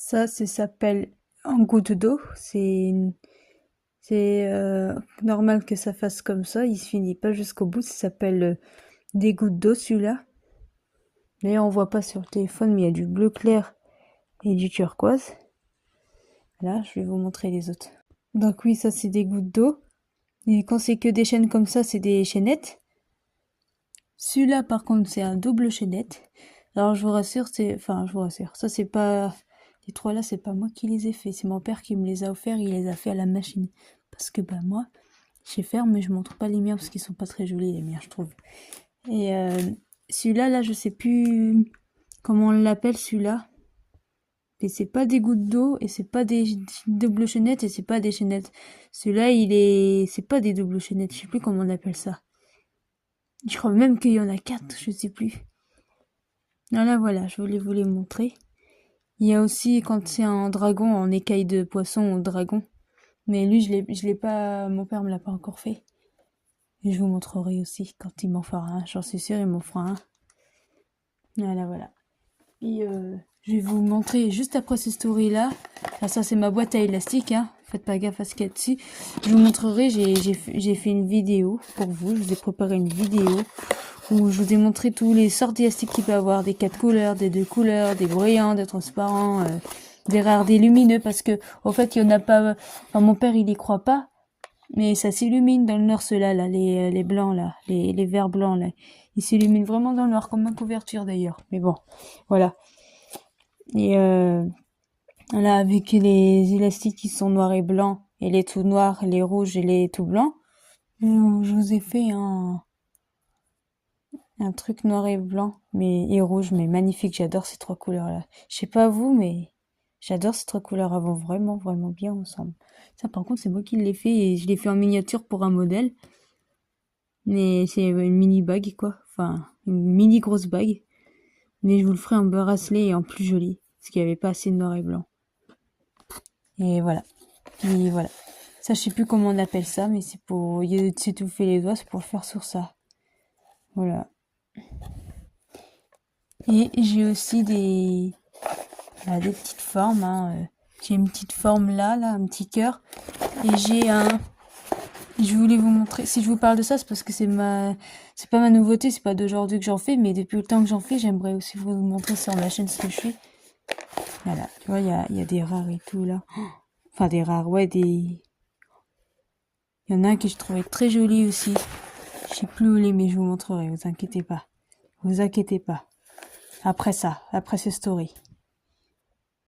Ça s'appelle en goutte d'eau. C'est normal que ça fasse comme ça. Il se finit pas jusqu'au bout. Ça s'appelle des gouttes d'eau, celui-là. D'ailleurs, on voit pas sur le téléphone, mais il y a du bleu clair et du turquoise. Là, je vais vous montrer les autres. Donc oui, ça c'est des gouttes d'eau. Et quand c'est que des chaînes comme ça, c'est des chaînettes. Celui-là, par contre, c'est un double chaînette. Alors, je vous rassure, je vous rassure. Ça, c'est pas... Les trois là, c'est pas moi qui les ai faits. C'est mon père qui me les a offerts. Il les a fait à la machine. Parce que, moi, je sais faire, mais je montre pas les miens parce qu'ils sont pas très jolis, les miens, je trouve. Et celui-là, là, je sais plus comment on l'appelle, celui-là. Et c'est pas des gouttes d'eau, et c'est pas des doubles chaînettes, et c'est pas des chaînettes. Celui-là, c'est pas des doubles chaînettes. Je sais plus comment on appelle ça. Je crois même qu'il y en a 4, je sais plus. Voilà, je voulais vous les montrer. Il y a aussi quand c'est un dragon, en écaille de poisson ou dragon. Mais lui, je l'ai pas, mon père me l'a pas encore fait. Et je vous montrerai aussi quand il m'en fera un. J'en suis sûre, il m'en fera un. Voilà. Et je vais vous montrer juste après ce story-là. Là, ça, c'est ma boîte à élastique, hein. Faites pas gaffe à ce qu'il y a dessus. Je vous montrerai, j'ai fait une vidéo pour vous. Je vous ai préparé une vidéo où je vous ai montré tous les sortes d'élastiques qu'il peut y avoir. Des 4 couleurs, des 2 couleurs, des brillants, des transparents, des rares, des lumineux. Parce que, au fait, il y en a pas... Enfin, mon père, il y croit pas. Mais ça s'illumine dans le noir, ceux-là, là, les blancs, là, les verts blancs, là. Ils s'illuminent vraiment dans le noir, comme ma couverture, d'ailleurs. Mais bon, voilà. Et là, avec les élastiques qui sont noirs et blancs, et les tout noirs, les rouges et les tout blancs, je vous ai fait un truc noir et blanc, et rouge, mais magnifique. J'adore ces trois couleurs-là. Je sais pas vous, mais j'adore ces trois couleurs. Elles vont vraiment, vraiment bien ensemble. Ça, par contre, c'est moi qui l'ai fait, et je l'ai fait en miniature pour un modèle. Mais c'est une mini bague, quoi. Enfin, une mini grosse bague. Mais je vous le ferai en bracelet et en plus joli. Parce qu'il n'y avait pas assez de noir et blanc. Et voilà. Ça, je sais plus comment on appelle ça, mais c'est pour s'étouffer les doigts, c'est pour le faire sur ça. Voilà. Et j'ai aussi des petites formes, hein. J'ai une petite forme là, un petit cœur. Et je voulais vous montrer, si je vous parle de ça, c'est parce que c'est pas ma nouveauté, c'est pas d'aujourd'hui que j'en fais, mais depuis le temps que j'en fais, j'aimerais aussi vous montrer sur ma chaîne ce que je fais. Voilà. Tu vois, il y a des rares et tout, là. Enfin, des rares, ouais, il y en a un que je trouvais très joli aussi. Je sais plus où il est, mais je vous montrerai, vous inquiétez pas. Vous inquiétez pas. Après ce story.